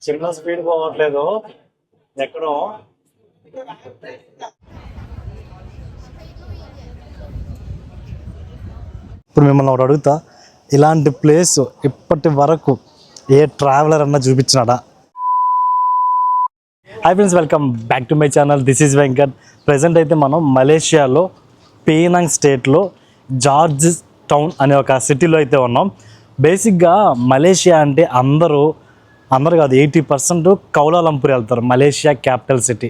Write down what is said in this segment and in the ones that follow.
చిన్న స్పీడ్ పోవట్లేదు ఎక్కడో. ఇప్పుడు మిమ్మల్ని ఒకటి అడుగుతా, ఇలాంటి ప్లేస్ ఇప్పటి వరకు ఏ ట్రావెలర్ అన్నా చూపించినాడా? Hi friends, welcome back to my channel. This is Venkat. Present అయితే మనం మలేషియాలో పెనాంగ్ స్టేట్లో జార్జ్ టౌన్ అనే ఒక సిటీలో అయితే ఉన్నాం. బేసిక్గా మలేషియా అంటే అందరూ కాదు, 80% కౌలాలంపూర్ వెళ్తారు, మలేషియా క్యాపిటల్ సిటీ.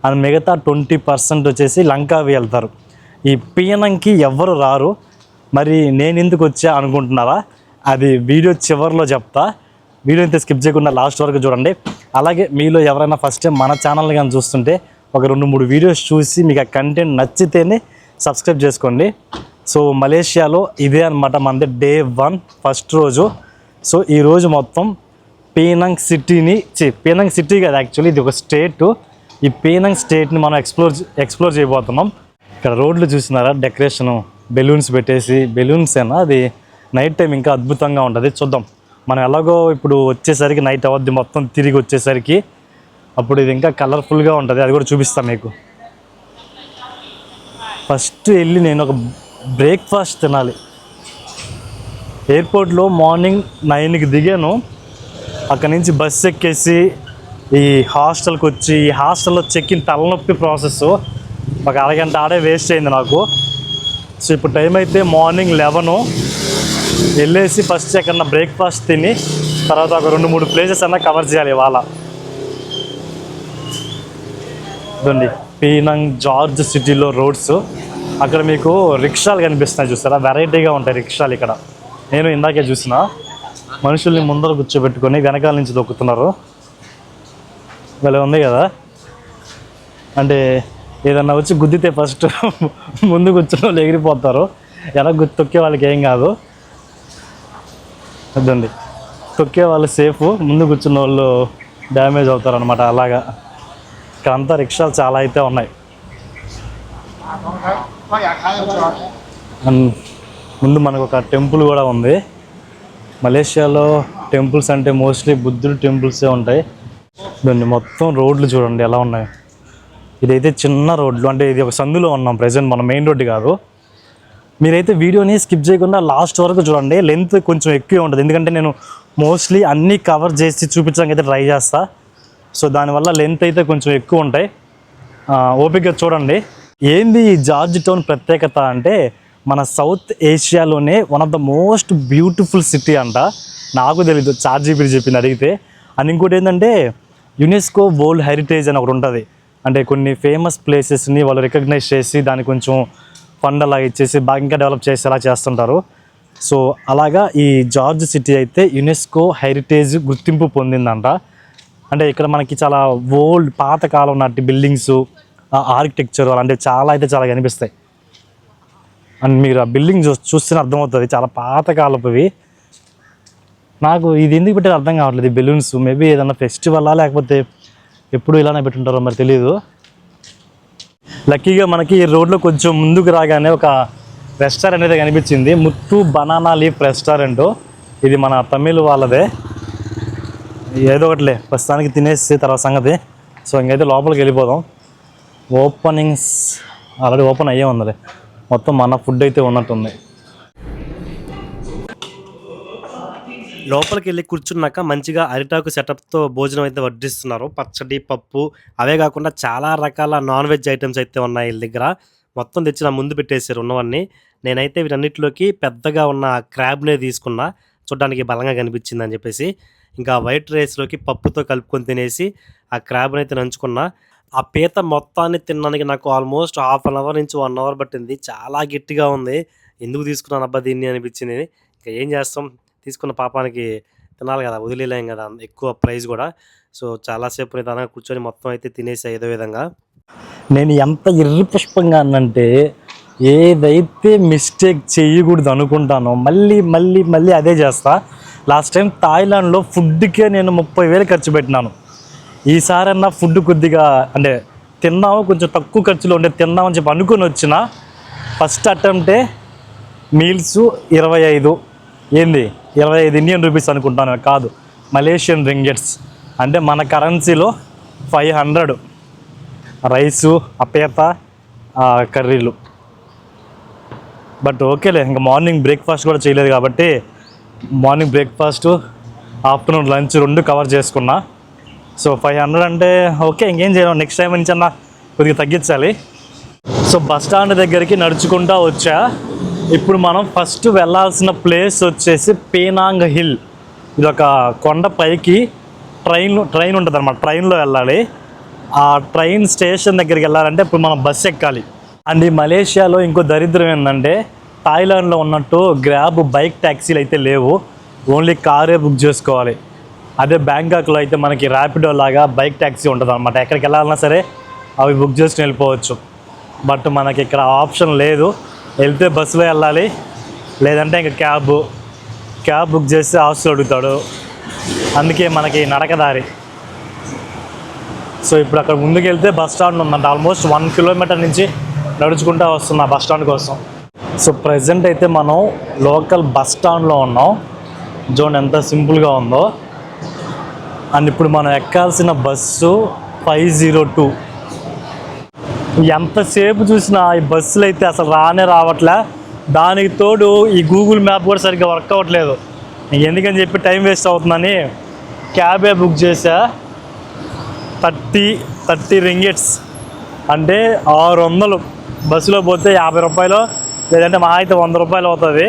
అండ్ మిగతా 20% వచ్చేసి లంకావి వెళ్తారు. ఈ పెనాంగ్కి ఎవ్వరు రారు. మరి నేను ఎందుకు వచ్చా అనుకుంటున్నారా? అది వీడియో చివరిలో చెప్తా. వీడియో అయితే స్కిప్ చేయకుండా లాస్ట్ వరకు చూడండి. అలాగే మీలో ఎవరైనా ఫస్ట్ టైం మన ఛానల్ని కానీ చూస్తుంటే ఒక 2-3 వీడియోస్ చూసి మీకు ఆ కంటెంట్ నచ్చితేనే సబ్స్క్రైబ్ చేసుకోండి. సో మలేషియాలో ఇదే అనమాట మనది డే 1 ఫస్ట్ రోజు. సో ఈరోజు మొత్తం పెనాంగ్ సిటీ కదా, యాక్చువల్లీ ఇది ఒక స్టేట్. ఈ పెనాంగ్ స్టేట్ని మనం ఎక్స్ప్లోర్ చేయబోతున్నాం. ఇక్కడ రోడ్లు చూసినారా, డెకరేషను బెలూన్స్ పెట్టేసి, బెలూన్స్ అయినా అది నైట్ టైం ఇంకా అద్భుతంగా ఉంటుంది. చూద్దాం. మనం ఎలాగో ఇప్పుడు వచ్చేసరికి నైట్ అవద్ది, మొత్తం తిరిగి వచ్చేసరికి అప్పుడు ఇది ఇంకా కలర్ఫుల్గా ఉంటుంది. అది కూడా చూపిస్తాను మీకు. ఫస్ట్ వెళ్ళి నేను ఒక బ్రేక్ఫాస్ట్ తినాలి. ఎయిర్పోర్ట్లో మార్నింగ్ 9కి దిగాను. అక్కడి నుంచి బస్సు ఎక్కేసి ఈ హాస్టల్కి వచ్చి, ఈ హాస్టల్లో చెక్-ఇన్ తలనొప్పి ప్రాసెస్ ఒక అరగంట ఆడే వేస్ట్ అయింది నాకు. సో ఇప్పుడు టైం అయితే మార్నింగ్ 11. వెళ్ళేసి ఫస్ట్ ఎక్కడన్నా బ్రేక్ఫాస్ట్ తిని తర్వాత ఒక 2-3 ప్లేసెస్ అన్నా కవర్ చేయాలి ఇవాళ. ఇదండి పెనాంగ్ జార్జ్ సిటీలో రోడ్స్. అక్కడ మీకు రిక్షాలు కనిపిస్తున్నాయి, చూస్తారా? వెరైటీగా ఉంటాయి రిక్షాలు ఇక్కడ. నేను ఇందాకే చూసిన మనుషుల్ని ముందర కూర్చోబెట్టుకొని వెనకాల నుంచి దొక్కుతున్నారు. భలే ఉంది కదా. అంటే ఏదన్నా వచ్చి గుద్దితే ఫస్ట్ ముందు కూర్చున్న వాళ్ళు ఎగిరిపోతారు, ఎలా తొక్కే వాళ్ళకి ఏం కాదు. అదండి, తొక్కే వాళ్ళు సేఫ్, ముందు కూర్చున్న వాళ్ళు డ్యామేజ్ అవుతారు అనమాట. అలాగా ఇక్కడంతా రిక్షాలు చాలా అయితే ఉన్నాయి. అండ్ ముందు మనకు ఒక టెంపుల్ కూడా ఉంది. మలేషియాలో టెంపుల్స్ అంటే మోస్ట్లీ బుద్ధుడు టెంపుల్సే ఉంటాయి. దాన్ని మొత్తం రోడ్లు చూడండి ఎలా ఉన్నాయి. ఇదైతే చిన్న రోడ్లు, అంటే ఇది ఒక సందులో ఉన్నాం ప్రజెంట్, మన మెయిన్ రోడ్డు కాదు. మీరైతే వీడియోని స్కిప్ చేయకుండా లాస్ట్ వరకు చూడండి. లెంత్ కొంచెం ఎక్కువే ఉంటుంది, ఎందుకంటే నేను మోస్ట్లీ అన్నీ కవర్ చేసి చూపించడానికి అయితే ట్రై చేస్తా. సో దానివల్ల లెంత్ అయితే కొంచెం ఎక్కువ ఉంటాయి. ఓపికగా చూడండి. ఏంది ఈ జార్జ్ టౌన్ ప్రత్యేకత అంటే, మన సౌత్ ఏషియాలోనే one of the most beautiful city అంట. నాకు తెలీదు, చార్జీపీటీ చెప్పింది అడిగితే. అండ్ ఇంకోటి ఏంటంటే యునెస్కో వరల్డ్ హెరిటేజ్ అని ఒకటి ఉంటుంది. అంటే కొన్ని ఫేమస్ ప్లేసెస్ని వాళ్ళు రికగ్నైజ్ చేసి దాన్ని కొంచెం ఫండ్ అలా ఇచ్చేసి బాగా ఇంకా డెవలప్ చేసి అలా చేస్తుంటారు. సో అలాగా ఈ జార్జ్ సిటీ అయితే యునెస్కో హెరిటేజ్ గుర్తింపు పొందిందంట. అంటే ఇక్కడ మనకి చాలా ఓల్డ్ పాతకాలం నాటి బిల్డింగ్స్, ఆర్కిటెక్చర్ అలాంటివి చాలా అయితే చాలా కనిపిస్తాయి. అండ్ మీరు ఆ బిల్డింగ్ చూస్తేనే అర్థమవుతుంది, చాలా పాతకాలపువి. నాకు ఇది ఎందుకు పెట్టారు అర్థం కావట్లేదు, ఈ బెలూన్స్. మేబీ ఏదన్నా ఫెస్టివల్లా లేకపోతే ఎప్పుడు ఇలానే పెట్టుంటారో మరి తెలియదు. లక్కీగా మనకి ఈ రోడ్లో కొంచెం ముందుకు రాగానే ఒక రెస్టారెంట్ అయితే కనిపించింది, ముత్తు బనానా లీఫ్ రెస్టారెంట్. ఇది మన తమిళ్ వాళ్ళదే. ఏదో ఒకటిలే, ప్రస్తుతానికి తినేసి తర్వాత సంగతి. సో ఇంకైతే లోపలికి వెళ్ళిపోదాం. ఓపెనింగ్స్ ఆల్రెడీ ఓపెన్ అయ్యే ఉందిలే. మొత్తం మన ఫుడ్ అయితే ఉన్నట్టుంది. లోపలికి వెళ్ళి కూర్చున్నాక మంచిగా అరిటాకు సెటప్తో భోజనం అయితే వడ్డిస్తున్నారు. పచ్చడి, పప్పు, అవే కాకుండా చాలా రకాల నాన్ వెజ్ ఐటమ్స్ అయితే ఉన్నాయి వీళ్ళ దగ్గర. మొత్తం తెచ్చి నా ముందు పెట్టేసారు ఉన్నవన్నీ. నేనైతే వీటన్నిటిలోకి పెద్దగా ఉన్న క్రాబ్నే తీసుకున్నా, చూడడానికి బలంగా కనిపించింది అని చెప్పేసి. ఇంకా వైట్ రైస్లోకి పప్పుతో కలుపుకొని తినేసి ఆ క్రాబ్ని అయితే నంచుకున్నా. ఆ పీత మొత్తాన్ని తినడానికి నాకు ఆల్మోస్ట్ ½ an hour నుంచి 1 hour పట్టింది. చాలా గట్టిగా ఉంది. ఎందుకు తీసుకున్నాను అబ్బా దీన్ని అనిపించింది. ఇంకా ఏం చేస్తాం, తీసుకున్న పాపానికి తినాలి కదా, వదిలేలేం కదా, ఎక్కువ ప్రైస్ కూడా. సో చాలాసేపు నిదానంగా కూర్చొని మొత్తం అయితే తినేసా ఏదో విధంగా. నేను ఎంత ఇర్రిపుష్పంగా అన్నంటే, ఏదైతే మిస్టేక్ చేయకూడదు అనుకుంటానో మళ్ళీ మళ్ళీ మళ్ళీ అదే చేస్తా. లాస్ట్ టైం థాయిలాండ్లో ఫుడ్కే నేను 30,000 ఖర్చు పెట్టినాను. ఈసారన్నా ఫుడ్ కొద్దిగా అంటే తిన్నాము, కొంచెం తక్కువ ఖర్చులో ఉండే తిన్నామని చెప్పి అనుకుని వచ్చిన ఫస్ట్ అటెంప్టే మీల్స్ 25 ఇండియన్ రూపీస్ అనుకుంటాను, కాదు మలేషియన్ రింగెట్స్. అంటే మన కరెన్సీలో 500 రైసు అపేత కర్రీలు. బట్ ఓకేలే, ఇంకా మార్నింగ్ బ్రేక్ఫాస్ట్ కూడా చేయలేదు కాబట్టి morning breakfast afternoon lunch 2 cover చేసుకున్నా. సో 500 అంటే ఓకే, ఇంకేం చేయలేం. నెక్స్ట్ టైం నుంచి అన్న కొద్దిగా తగ్గించాలి. సో బస్ స్టాండ్ దగ్గరికి నడుచుకుంటూ వచ్చా. ఇప్పుడు మనం ఫస్ట్ వెళ్ళాల్సిన ప్లేస్ వచ్చేసి పేనాంగ్ హిల్. ఇది ఒక కొండ పైకి ట్రైన్ ఉంటుంది అనమాట. ట్రైన్లో వెళ్ళాలి. ఆ ట్రైన్ స్టేషన్ దగ్గరికి వెళ్ళాలంటే ఇప్పుడు మనం బస్సు ఎక్కాలి. అండ్ ఈ మలేషియాలో ఇంకో దరిద్రం ఏంటంటే థాయిలాండ్లో ఉన్నట్టు గ్రాబ్ బైక్ ట్యాక్సీలు అయితే లేవు. ఓన్లీ కారే బుక్ చేసుకోవాలి. అదే బ్యాంకాక్లో అయితే మనకి ర్యాపిడో లాగా బైక్ ట్యాక్సీ ఉంటుంది అనమాట. ఎక్కడికి వెళ్ళాలన్నా సరే అవి బుక్ చేసుకుని వెళ్ళిపోవచ్చు. బట్ మనకి ఇక్కడ ఆప్షన్ లేదు. వెళ్తే బస్సులో వెళ్ళాలి, లేదంటే ఇంకా క్యాబ్ బుక్ చేస్తే హాస్టల్ అడుగుతాడు. అందుకే మనకి నడకదారి. సో ఇప్పుడు అక్కడ ముందుకు వెళ్తే బస్ స్టాండ్ ఉందంట. ఆల్మోస్ట్ 1 కిలోమీటర్ నుంచి నడుచుకుంటూ వస్తున్నా బస్ స్టాండ్ కోసం. సో ప్రజెంట్ అయితే మనం లోకల్ బస్ స్టాండ్లో ఉన్నాం. జోన్ ఎంత సింపుల్గా ఉందో. అండ్ ఇప్పుడు మనం ఎక్కాల్సిన బస్సు 502. ఎంతసేపు చూసినా ఈ బస్సులు అయితే అసలు రావట్లే. దానికి తోడు ఈ గూగుల్ మ్యాప్ కూడా సరిగ్గా వర్క్ అవ్వట్లేదు. ఎందుకని చెప్పి టైం వేస్ట్ అవుతుందని క్యాబే బుక్ చేసా. 30 రింగిట్స్ అంటే 600. బస్సులో పోతే 50 రూపాయలు, లేదంటే మా అయితే 100 రూపాయలు అవుతుంది.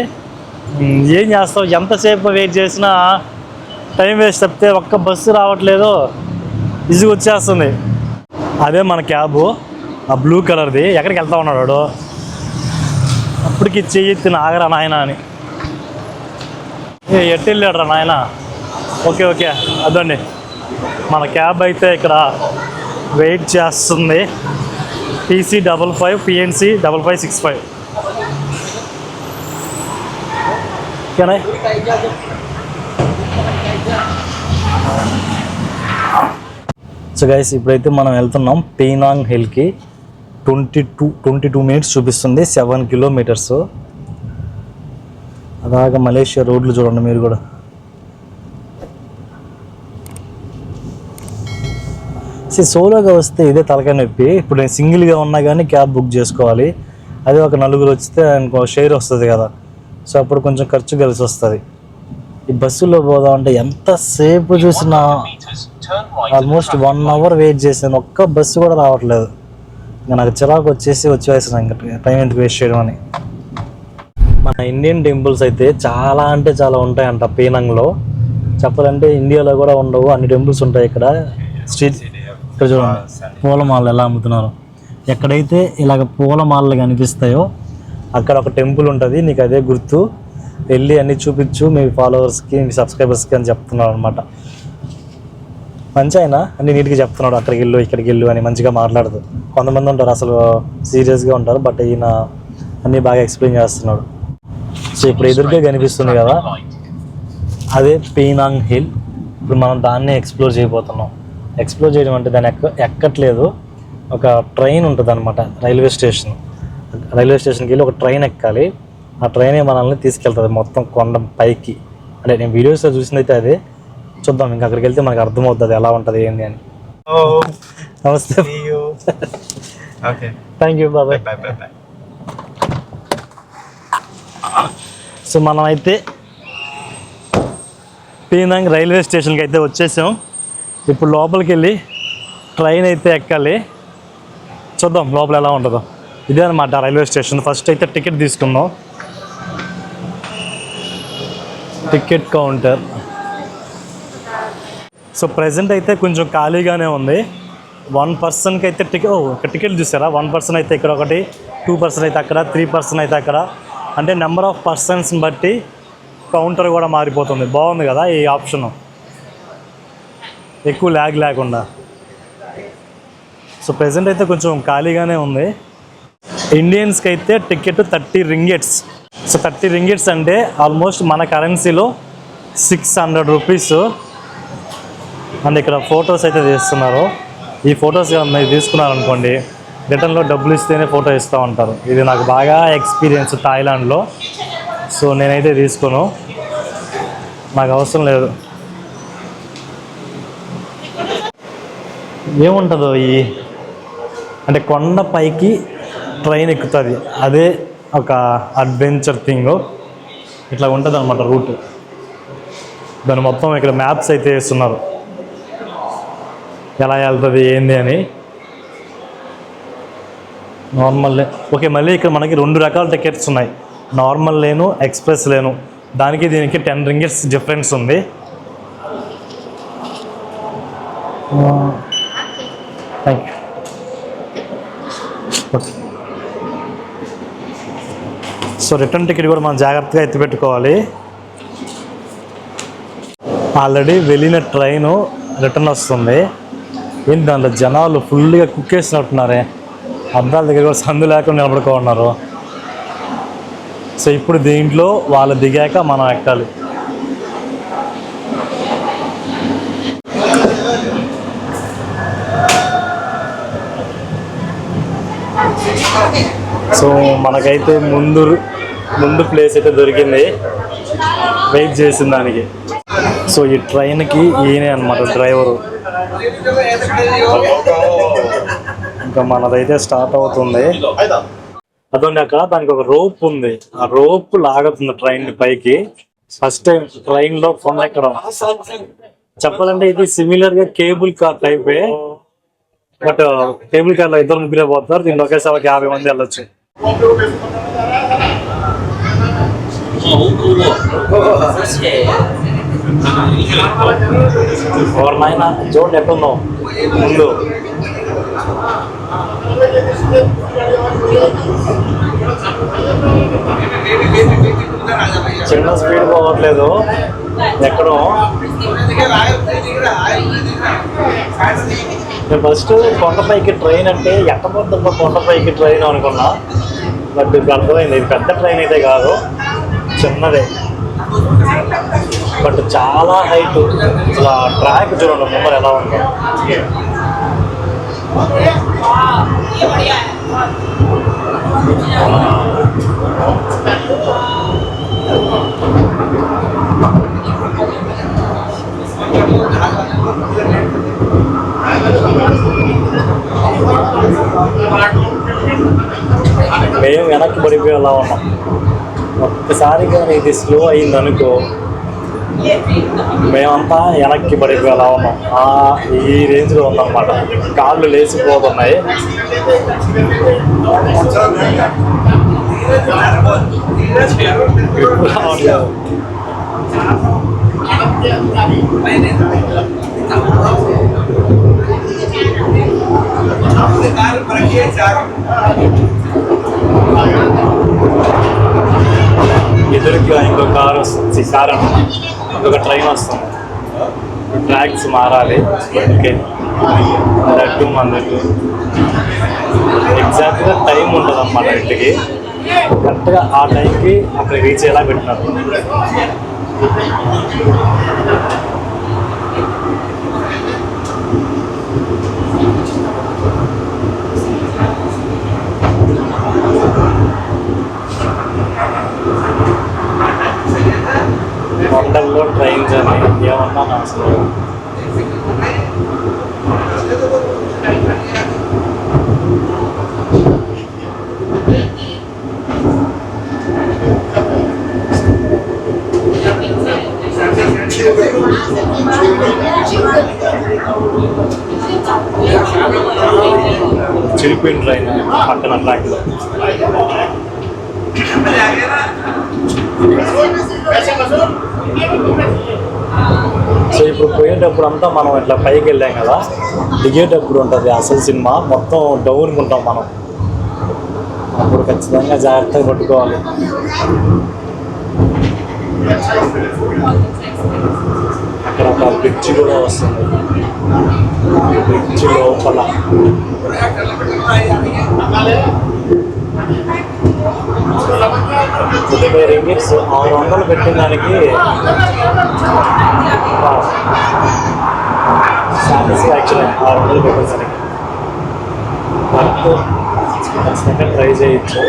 ఏం చేస్తావు, ఎంతసేపు వెయిట్ చేసినా టైం వేస్ట్ చెప్తే ఒక్క బస్సు రావట్లేదు, ఈజీగా వచ్చేస్తుంది. అదే మన క్యాబు, ఆ బ్లూ కలర్ది. ఎక్కడికి వెళ్తా ఉన్నాడు వాడు, అప్పటికి చెయ్యి ఆగరా నాయన అని. ఎట్టి వెళ్ళాడు రా నాయన. ఓకే అదండి మన క్యాబ్ అయితే ఇక్కడ వెయిట్ చేస్తుంది. PC55 PNC 5565. ఓకేనా? సో గైస్ ఇప్పుడైతే మనం వెళ్తున్నాం పేనాంగ్ హిల్కి. 22 మినిట్స్ చూపిస్తుంది, 7 కిలోమీటర్స్. అలాగా మలేషియా రోడ్లు చూడండి మీరు కూడా. సోలోగా వస్తే ఇదే తలకాయ నొప్పి. ఇప్పుడు నేను సింగిల్గా ఉన్నా కానీ క్యాబ్ బుక్ చేసుకోవాలి. అదే ఒక 4 వస్తే ఇంకో షేర్ వస్తుంది కదా, సో అప్పుడు కొంచెం ఖర్చు కలిసి వస్తుంది. ఈ బస్సులో పోదామంటే ఎంతసేపు చూసినా ఆల్మోస్ట్ 1 అవర్ వెయిట్ చేసాను, ఒక్క బస్సు కూడా రావట్లేదు. ఇంకా నాకు చిరాకు వచ్చేసాను ఇంకా టైం ఎందుకు వేస్ట్ చేయడం అని. మన ఇండియన్ టెంపుల్స్ అయితే చాలా అంటే చాలా ఉంటాయంట పేనాంగ్లో. చెప్పాలంటే ఇండియాలో కూడా ఉండవు అన్ని టెంపుల్స్ ఉంటాయి ఇక్కడ. స్ట్రీట్ ఇక్కడ చూడండి పూలమాలలు ఎలా అమ్ముతున్నారు. ఎక్కడైతే ఇలాగ పూలమాలలు కనిపిస్తాయో అక్కడ ఒక టెంపుల్ ఉంటుంది. నీకు అదే గుర్తు, వెళ్ళి అన్నీ చూపించు మీ ఫాలోవర్స్కి, మీ సబ్స్క్రైబర్స్కి అని చెప్తున్నాడు అనమాట. మంచి ఆయన అన్ని నీట్గా చెప్తున్నాడు, అక్కడికి వెళ్ళు ఇక్కడికి వెళ్ళు అని మంచిగా మాట్లాడదు. కొంతమంది ఉంటారు అసలు సీరియస్గా ఉంటారు, బట్ ఈయన అన్నీ బాగా ఎక్స్ప్లెయిన్ చేస్తున్నాడు. సో ఇప్పుడు ఎదురుగా కనిపిస్తుంది కదా, అదే పేనాంగ్ హిల్. ఇప్పుడు మనం దాన్నే ఎక్స్ప్లోర్ చేయబోతున్నాం. ఎక్స్ప్లోర్ చేయడం అంటే దాన్ని ఎక్కట్లేదు, ఒక ట్రైన్ ఉంటుంది అనమాట. రైల్వే స్టేషన్కి వెళ్ళి ఒక ట్రైన్ ఎక్కాలి. ఆ ట్రైనే మనల్ని తీసుకెళ్తుంది మొత్తం కొండ పైకి. అంటే నేను వీడియోస్లో చూసింది అయితే అదే. చూద్దాం, ఇంకా అక్కడికి వెళ్తే మనకు అర్థమవుతుంది ఎలా ఉంటుంది ఏంది అని. నమస్తే. థ్యాంక్ యూ, బాబాయ్. సో మనం అయితే పేనాంగ్ రైల్వే స్టేషన్కి అయితే వచ్చేసాం. ఇప్పుడు లోపలికి వెళ్ళి ట్రైన్ అయితే ఎక్కాలి. చూద్దాం లోపల ఎలా ఉంటుందో. ఇదే అనమాట రైల్వే స్టేషన్. ఫస్ట్ అయితే టికెట్ తీసుకుందాం. Ticket counter. సో ప్రజెంట్ అయితే కొంచెం ఖాళీగానే ఉంది. 1 పర్సన్కి అయితే టికెట్ చూసారా, 1 పర్సన్ అయితే ఇక్కడ ఒకటి, 2 పర్సన్ అయితే అక్కడ, 3 పర్సన్ అయితే అక్కడ. అంటే నెంబర్ ఆఫ్ పర్సన్స్ని బట్టి కౌంటర్ కూడా మారిపోతుంది. బాగుంది కదా ఈ ఆప్షన్, ఎక్కువ ల్యాగ్ లేకుండా. సో ప్రజెంట్ అయితే కొంచెం ఖాళీగానే ఉంది. ఇండియన్స్కి అయితే టికెట్ 30 రింగిట్స్. సో 30 రింగిట్స్ అంటే ఆల్మోస్ట్ మన కరెన్సీలో 600 రూపీస్. అండ్ ఇక్కడ ఫొటోస్ అయితే తీస్తున్నారు. ఈ ఫొటోస్ మీరు తీసుకున్నారనుకోండి, రిటర్న్లో డబ్బులు ఇస్తేనే ఫోటో ఇస్తూ ఉంటారు. ఇది నాకు బాగా ఎక్స్పీరియన్స్ థాయిలాండ్లో. సో నేనైతే తీసుకోను, నాకు అవసరం లేదు. ఏముంటుందో ఈ అంటే కొండ పైకి ట్రైన్ ఎక్కుతుంది, అదే ఒక అడ్వెంచర్ థింగ్. ఇట్లా ఉంటుంది అనమాట రూట్. దాన్ని మొత్తం ఇక్కడ మ్యాప్స్ అయితే వేస్తున్నారు ఎలా వెళ్తుంది ఏంది అని. నార్మల్ ఓకే, మళ్ళీ ఇక్కడ మనకి 2 రకాల టికెట్స్ ఉన్నాయి, నార్మల్ లేను, ఎక్స్ప్రెస్ లేను. దానికి దీనికి 10 రింగిట్స్ డిఫరెన్స్ ఉంది. Thank you. Okay, so return ticket కూడా మనం జాగ్రత్తగా ఎత్తిపెట్టుకోవాలి. ఆల్రెడీ వెళ్ళిన ట్రైను రిటర్న్ వస్తుంది. ఏంటి దాంట్లో జనాలు ఫుల్గా కుక్ చేసినట్టున్నారే, అద్దాల దగ్గర కూడా సందు లేకుండా నిలబడుకోన్నారు. సో ఇప్పుడు దీంట్లో వాళ్ళు దిగాక మనం ఎక్కాలి. సో మనకైతే ముందు ప్లేస్ అయితే దొరికింది వెయిట్ చేసిన దానికి. సో ఈ ట్రైన్కి ఈయనే అనమాట డ్రైవరు. ఇంకా మనదైతే స్టార్ట్ అవుతుంది. అదండి అక్కడ దానికి ఒక రోప్ ఉంది, ఆ రోప్ లాగుతుంది ట్రైన్ పైకి. ఫస్ట్ టైం ట్రైన్ లో కొండ ఎక్కడం. చెప్పాలంటే ఇది సిమిలర్ గా కేబుల్ కార్ టైపే, బట్ కేబుల్ కార్ లో 2-3 పోతారు, దీంట్లో ఒకేసారి 50 మంది వెళ్ళొచ్చు. ఎవరినైనా చూడండి ఎట్లుందో ముందు. చిన్న స్పీడ్ పోవట్లేదు ఎక్కడో. నేను ఫస్ట్ కొండపైకి ట్రైన్ అంటే ఎక్కబోద్దమ్మా కొండపైకి ట్రైన్ అనుకున్నా, బట్ ఇప్పుడు అర్థమైంది ఇది పెద్ద ట్రైన్ అయితే కాదు, చిన్నదే, బట్ చాలా హైట్. అసలు ఆ ట్రాక్ చూడండి ముందర ఎలా ఉందో. మేము వెనక్కి పడిపోయేలా ఉన్నాం. ఒక్కసారిగా ఇది స్లో అయింది అనుకో, మేమంతా వెనక్కి పడిపోయేలా ఉన్నాం. ఈ రేంజ్లో ఉందన్నమాట, కాళ్ళు లేచిపోతున్నాయి. ఎదురుగా ఇంకో కారు వస్తుంది, కారు అన్న ఇంకొక ట్రైన్ వస్తుంది. ట్రాక్స్ మారాలి. ఓకే, దట్టు మందట్టు ఎగ్జాక్ట్గా టైం ఉంటుంది అన్నమాట ఇంటికి. కరెక్ట్గా ఆ టైంకి అక్కడ రీచ్ అయ్యేలా పెట్టినారు. కొండల్లో ట్రైన్ జర్నీ ఏమన్నా అసలు చిరిపోయిన ట్రైన్ పక్కన ట్రాక్లో. సో ఇప్పుడు పోయేటప్పుడు అంతా మనం ఇట్లా పైకి వెళ్ళాం కదా, దిగేటప్పుడు ఉంటుంది అసలు సినిమా మొత్తం డౌన్కి ఉంటాం మనం. అప్పుడు ఖచ్చితంగా జాగ్రత్తగా పట్టుకోవాలి. అక్కడ ఒక బ్రిడ్జ్ కూడా వస్తుంది, బ్రిడ్జ్ లోపల 35 రింగిట్స్ 600 పెట్టిన దానికి సాటిస్ఫాక్షన్. 600 పెట్టేసరికి ఖచ్చితంగా ట్రై చేయొచ్చు.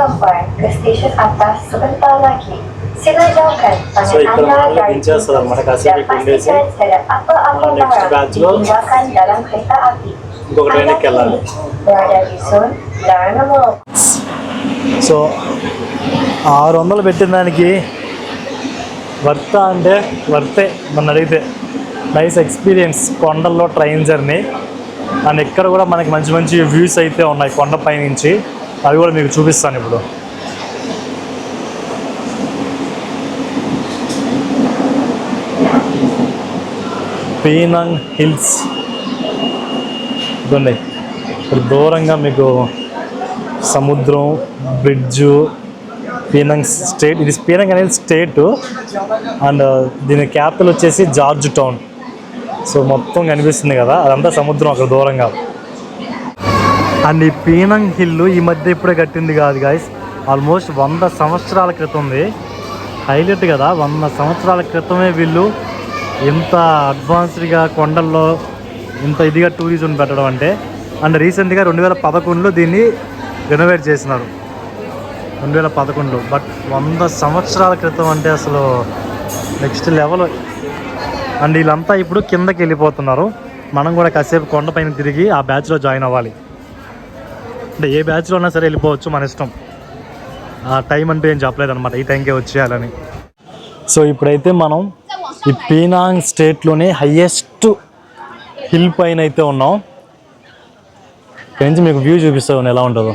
sampai ke stesen atas sebentar lagi. Sila jauhkan So, tangan ఇక్కడ anda మనల్ని dari దించేస్తారు అన్నమాట కాసేపు dan ఇక్కడ ఉండేసి pastikan tidak apa-apa మన next barang batch లో ditinggalkan dalam kereta api. ఇంకొక Anda ట్రైన్కి వెళ్ళాలి. kini berada di zon larangan merokok. So 600 పెట్టిన దానికి వర్తా అంటే వర్తే నన్ను అడిగితే. నైస్ ఎక్స్పీరియన్స్ కొండల్లో ట్రైన్ జర్నీ. అండ్ ఇక్కడ కూడా మనకి మంచి మంచి వ్యూస్ అయితే ఉన్నాయి కొండపై నుంచి, అవి కూడా మీకు చూపిస్తాను ఇప్పుడు. పీనంగ్ హిల్స్ ఇదండి. ఇప్పుడు దూరంగా మీకు సముద్రం, బ్రిడ్జు, పీనంగ్ స్టేట్. ఇది పీనంగ్ అనేది స్టేటు అండ్ దీని క్యాపిటల్ వచ్చేసి జార్జ్ టౌన్. సో మొత్తం కనిపిస్తుంది కదా, అదంతా సముద్రం అక్కడ దూరంగా. అండ్ ఈ పీనంగ్ హిల్ ఈ మధ్య ఇప్పుడే కట్టింది కాదు గాయస్, ఆల్మోస్ట్ 100 సంవత్సరాల క్రితంది. హైలైట్ కదా, 100 సంవత్సరాల క్రితమే వీళ్ళు ఇంత అడ్వాన్స్డ్గా కొండల్లో ఇంత ఇదిగా టూరిజం పెట్టడం అంటే. అండ్ రీసెంట్గా 2011లో దీన్ని రెనోవేట్ చేసినారు, 2011లో. బట్ 100 సంవత్సరాల క్రితం అంటే అసలు నెక్స్ట్ లెవెల్. అండ్ వీళ్ళంతా ఇప్పుడు కిందకి వెళ్ళిపోతున్నారు. మనం కూడా కాసేపు కొండపైన తిరిగి ఆ బ్యాచ్లో జాయిన్ అవ్వాలి. అంటే ఏ బ్యాచ్లో ఉన్నా సరే వెళ్ళిపోవచ్చు, మన ఇష్టం. ఆ టైం అంటూ ఏం చెప్పలేదు అనమాట, ఈ టైంకే వచ్చేయాలని. సో ఇప్పుడైతే మనం ఈ పీనాంగ్ స్టేట్లోనే హయ్యెస్ట్ హిల్ పైన అయితే ఉన్నాం. ఇక్కడ నుంచి మీకు వ్యూ చూపిస్తాను ఎలా ఉంటుందో.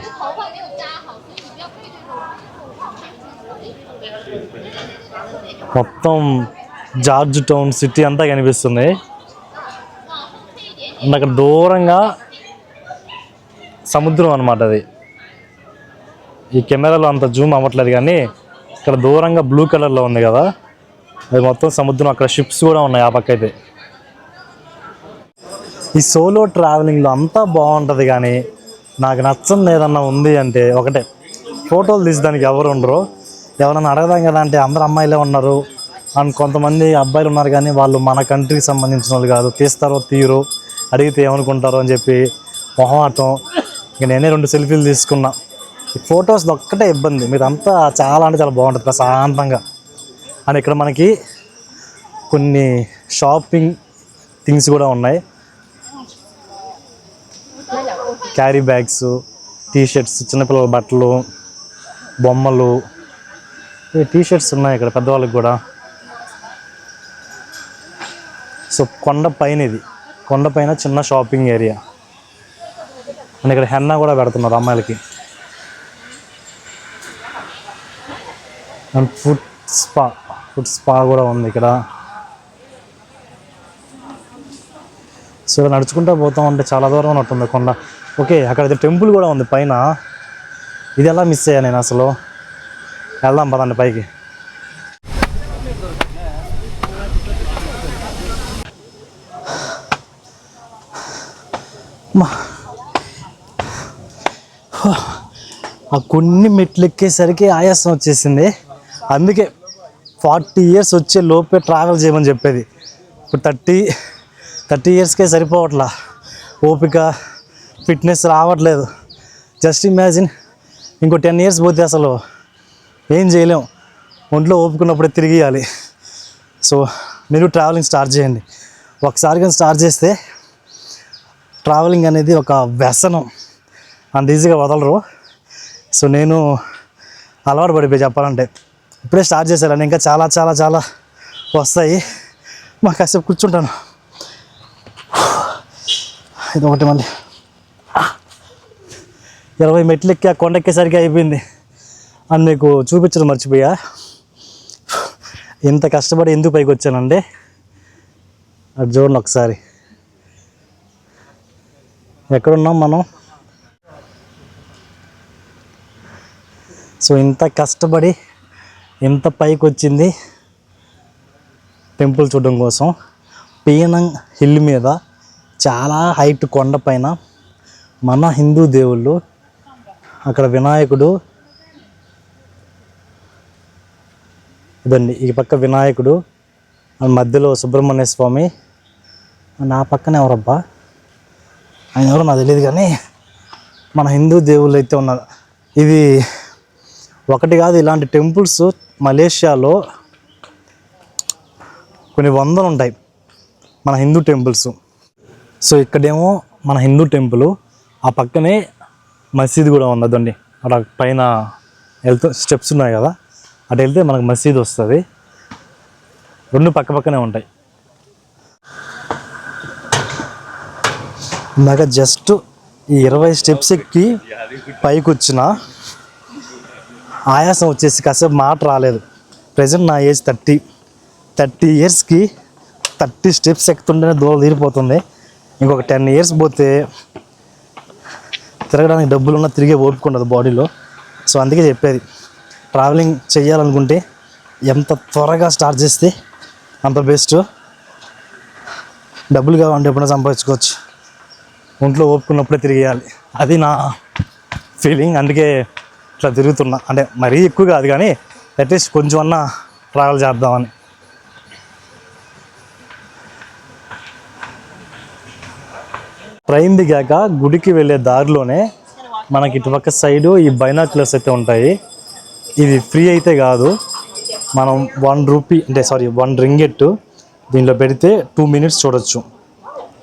మొత్తం జార్జ్ టౌన్ సిటీ అంతా కనిపిస్తుంది. అండ్ అక్కడ దూరంగా సముద్రం అనమాట. అది ఈ కెమెరాలో అంత జూమ్ అవ్వట్లేదు కానీ ఇక్కడ దూరంగా బ్లూ కలర్లో ఉంది కదా, అది మొత్తం సముద్రం. అక్కడ షిప్స్ కూడా ఉన్నాయి ఆ పక్క అయితే. ఈ సోలో ట్రావెలింగ్లో అంతా బాగుంటుంది కానీ నాకు నచ్చంది ఏదన్నా ఉంది అంటే ఒకటే, ఫోటోలు తీసడానికి ఎవరు ఉండరు. ఎవరన్నా అడగదాం కదా అంటే అందరు అమ్మాయిలే ఉన్నారు అండ్ కొంతమంది అబ్బాయిలు ఉన్నారు కానీ వాళ్ళు మన కంట్రీకి సంబంధించిన వాళ్ళు కాదు, తీస్తారో తీరు, అడిగితే ఏమనుకుంటారో అని చెప్పి మొహమాటం. ఇంక నేనే 2 సెల్ఫీలు తీసుకున్నా. ఈ ఫొటోస్ ఒక్కటే ఇబ్బంది, మీరంతా చాలా అంటే చాలా బాగుంటుంది ప్రశాంతంగా. అండ్ ఇక్కడ మనకి కొన్ని షాపింగ్ థింగ్స్ కూడా ఉన్నాయి. క్యారీ బ్యాగ్స్, టీషర్ట్స్, చిన్నపిల్లల బట్టలు, బొమ్మలు, టీషర్ట్స్ ఉన్నాయి ఇక్కడ పెద్దవాళ్ళకి కూడా. సో కొండపైన, ఇది కొండపైన చిన్న షాపింగ్ ఏరియా. అండ్ ఇక్కడ హెన్నా కూడా పెడుతున్నారు అమ్మాయిలకి. అండ్ ఫుడ్ స్పా కూడా ఉంది ఇక్కడ. సో నడుచుకుంటూ పోతాం అంటే చాలా దూరం ఉన్నట్టుంది కొండ. ఓకే, అక్కడైతే టెంపుల్ కూడా ఉంది పైన. ఇది ఎలా మిస్ అయ్యా నేను అసలు. వెళ్దాం పదండి పైకి. ఆ కొన్ని మెట్లు ఎక్కేసరికి ఆయాసం వచ్చేసింది. అందుకే 40 ఇయర్స్ వచ్చే లోపే ట్రావెల్ చేయమని చెప్పేది. ఇప్పుడు 30 ఇయర్స్కే సరిపోవట్లా, ఓపిక ఫిట్నెస్ రావట్లేదు. జస్ట్ ఇమాజిన్ ఇంకో 10 ఇయర్స్ పోతే అసలు ఏం చేయలేం. ఒంట్లో ఓపుకున్నప్పుడే తిరిగియాలి. సో మీరు ట్రావెలింగ్ స్టార్ట్ చేయండి. ఒకసారి కానీ స్టార్ట్ చేస్తే ట్రావెలింగ్ అనేది ఒక వ్యసనం, అంత ఈజీగా వదలరు. సో నేను అలవాటు పడిపోయి చెప్పాలంటే. ఇప్పుడే స్టార్ట్ చేశాను, ఇంకా చాలా చాలా చాలా వస్తాయి. మాకు కాసేపు కూర్చుంటాను. ఇది ఒకటి మళ్ళీ 20 మెట్లు ఎక్కి ఆ కొండ ఎక్కేసరికి అయిపోయింది. అని మీకు చూపించడం మర్చిపోయా. ఎంత కష్టపడి ఎందుకు పైకి వచ్చానంటే, అది చూడండి ఒకసారి. ఎక్కడున్నాం మనం? సో ఇంత కష్టపడి ఎంత పైకి వచ్చింది టెంపుల్ చూడడం కోసం. పీనంగ్ హిల్ మీద చాలా హైట్ కొండపైన మన హిందూ దేవుళ్ళు. అక్కడ వినాయకుడు, ఇదండి ఈ పక్క వినాయకుడు, మధ్యలో సుబ్రహ్మణ్య స్వామి. నా పక్కన ఎవరబ్బా, ఆయన ఎవరో నాకు తెలియదు కానీ మన హిందూ దేవుళ్ళు అయితే ఉన్నారు. ఇది ఒకటి కాదు, ఇలాంటి టెంపుల్స్ మలేషియాలో కొన్ని వందలు ఉంటాయి, మన హిందూ టెంపుల్స్. సో ఇక్కడేమో మన హిందూ టెంపుల్, ఆ పక్కనే మసీద్ కూడా ఉంది. అదండి అక్కడ పైన వెళ్తూ స్టెప్స్ ఉన్నాయి కదా, అటు వెళ్తే మనకు మసీద్ వస్తుంది. రెండు పక్క పక్కనే ఉంటాయి. ఇందాక జస్ట్ ఈ 20 స్టెప్స్ ఎక్కి పైకి వచ్చిన ఆయాసం వచ్చేసి కాసేపు మాట రాలేదు. ప్రజెంట్ నా ఏజ్ 30 ఇయర్స్కి 30 స్టెప్స్ ఎక్కుతుంటేనే దూరం తీరిపోతుంది. ఇంకొక 10 ఇయర్స్ పోతే తిరగడానికి డబ్బులున్నా తిరిగే ఓపుకుంటుంది బాడీలో. సో అందుకే చెప్పేది, ట్రావెలింగ్ చేయాలనుకుంటే ఎంత త్వరగా స్టార్ట్ చేస్తే అంత బెస్ట్. డబ్బులు కావాలంటే ఎప్పుడైనా సంపాదించుకోవచ్చు, ఒంట్లో ఓపుకున్నప్పుడే తిరిగేయాలి. అది నా ఫీలింగ్. అందుకే ఇట్లా తిరుగుతున్నా. అంటే మరీ ఎక్కువ కాదు కానీ అట్లీస్ట్ కొంచెం అన్నా ట్రావెల్ చేద్దామని. ట్రైన్ దిగాక గుడికి వెళ్ళే దారిలోనే మనకి ఇటుపక్క సైడు ఈ బైనాక్యులర్స్ అయితే ఉంటాయి. ఇది ఫ్రీ అయితే కాదు, మనం 1 రూపీ అంటే 1 రింగెట్ దీనిలో పెడితే 2 మినిట్స్ చూడొచ్చు.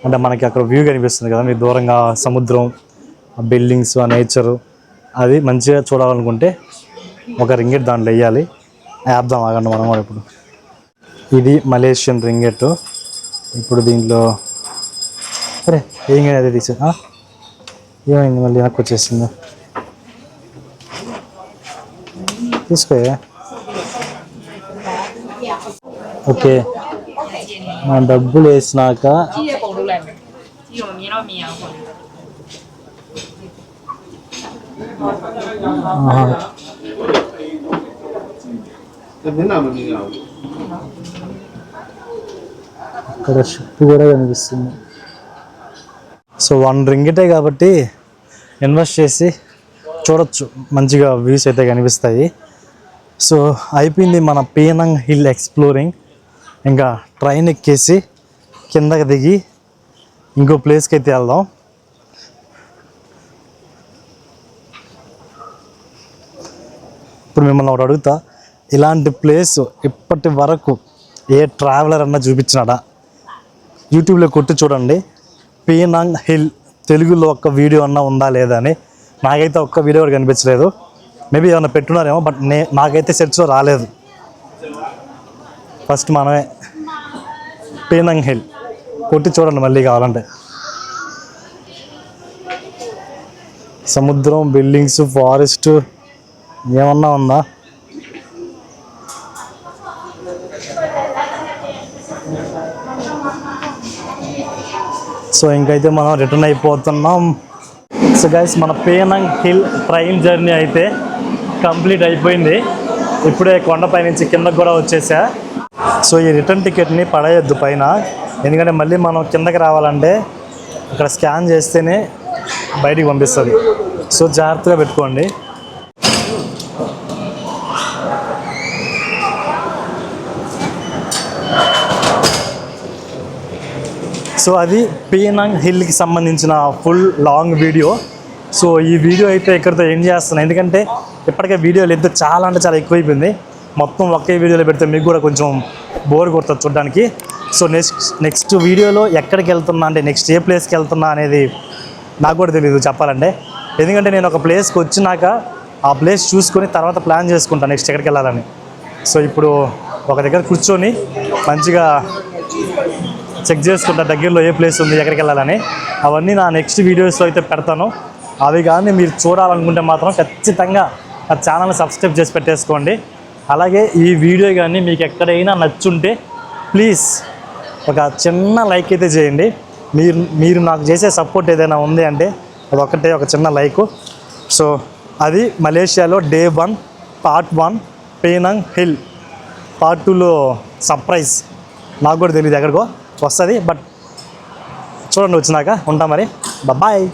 అంటే మనకి అక్కడ వ్యూ కనిపిస్తుంది కదా, మీరు దూరంగా సముద్రం, ఆ బిల్డింగ్స్, ఆ నేచరు, అది మంచిగా చూడాలనుకుంటే 1 రింగెట్ దాంట్లో వేయాలి. వేద్దాం ఆగండి మనం కూడా. ఇప్పుడు ఇది మలేషియన్ రింగెట్. ఇప్పుడు దీంట్లో అరే ఏం కానీ అదే తీసా, ఏమైంది మళ్ళీ నాకు వచ్చేసింది, తీసుకోయా. ఓకే, మన డబ్బులు వేసినాక ఇక్కడ షిప్ కూడా కనిపిస్తుంది. సో 1 రింగిటే కాబట్టి ఇన్వెస్ట్ చేసి చూడొచ్చు, మంచిగా వ్యూస్ అయితే కనిపిస్తాయి. సో అయిపోయింది మన పేనంగ్ హిల్ ఎక్స్ప్లోరింగ్. ఇంకా ట్రైన్ ఎక్కేసి కిందకి దిగి ఇంకో ప్లేస్కి అయితే వెళ్దాం. ఇప్పుడు మిమ్మల్ని ఒకటి అడుగుతా, ఇలాంటి ప్లేస్ ఇప్పటి వరకు ఏ ట్రావెలర్ అన్నా చూపించినాడా? యూట్యూబ్లో కొట్టి చూడండి, పేనాంగ్ హిల్ తెలుగులో ఒక్క వీడియో అన్నా ఉందా లేదా అని. నాకైతే ఒక్క వీడియో కూడా కనిపించలేదు. మేబీ ఏమైనా పెట్టున్నారేమో, బట్ నాకైతే సెర్చ్లో రాలేదు. ఫస్ట్ మనమే పేనాంగ్ హిల్ కొట్టి చూడండి మళ్ళీ కావాలంటే. సముద్రం, బిల్డింగ్స్, ఫారెస్ట్ ఏమన్నా ఉందా? సో ఇంకైతే మనం రిటర్న్ అయిపోతున్నాం. సో గైస్, మన పేనాంగ్ హిల్ ట్రైన్ జర్నీ అయితే కంప్లీట్ అయిపోయింది. ఇప్పుడే కొండపై నుంచి కిందకు కూడా వచ్చేసా. సో ఈ రిటర్న్ టికెట్ని పడేయద్దు పైన, ఎందుకంటే మళ్ళీ మనం కిందకి రావాలంటే ఇక్కడ స్కాన్ చేస్తేనే బయటికి పంపిస్తుంది. సో జాగ్రత్తగా పెట్టుకోండి. సో అది పేనాంగ్ హిల్కి సంబంధించిన ఫుల్ లాంగ్ వీడియో. సో ఈ వీడియో అయితే ఇక్కడితో ఎండ్ చేస్తున్నాను, ఎందుకంటే ఇప్పటికే వీడియో లెంత్ చాలా అంటే చాలా ఎక్కువైపోయింది. మొత్తం ఒకే వీడియోలో పెడితే మీకు కూడా కొంచెం బోర్ కొడుతుంది చూడడానికి. సో నెక్స్ట్ వీడియోలో ఎక్కడికి వెళ్తున్నా, అంటే నెక్స్ట్ ఏ ప్లేస్కి వెళ్తున్నా అనేది నాకు కూడా తెలియదు చెప్పాలంటే. ఎందుకంటే నేను ఒక ప్లేస్కి వచ్చినాక ఆ ప్లేస్ చూసుకొని తర్వాత ప్లాన్ చేసుకుంటాను నెక్స్ట్ ఎక్కడికి వెళ్ళాలని. సో ఇప్పుడు ఒక దగ్గర కూర్చొని మంచిగా చెక్ చేసుకుంటా దగ్గరలో ఏ ప్లేస్ ఉంది, ఎక్కడికి వెళ్ళాలని. అవన్నీ నా నెక్స్ట్ వీడియోస్లో అయితే పెడతాను. అవి కానీ మీరు చూడాలనుకుంటే మాత్రం ఖచ్చితంగా నా ఛానల్ని సబ్స్క్రైబ్ చేసి పెట్టేసుకోండి. అలాగే ఈ వీడియో కానీ మీకు ఎక్కడైనా నచ్చుంటే ప్లీజ్ ఒక చిన్న లైక్ అయితే చేయండి. మీరు నాకు చేసే సపోర్ట్ ఏదైనా ఉంది అంటే అదొక్కటే, ఒక చిన్న లైకు. సో అది మలేషియాలో డే 1 పార్ట్ 1 పేనాంగ్ హిల్. పార్ట్ 2లో సర్ప్రైజ్, నాకు కూడా తెలియదు ఎక్కడికో వస్తుంది, బట్ చూడండి వచ్చినాక. ఉంటాం మరి, బాయ్.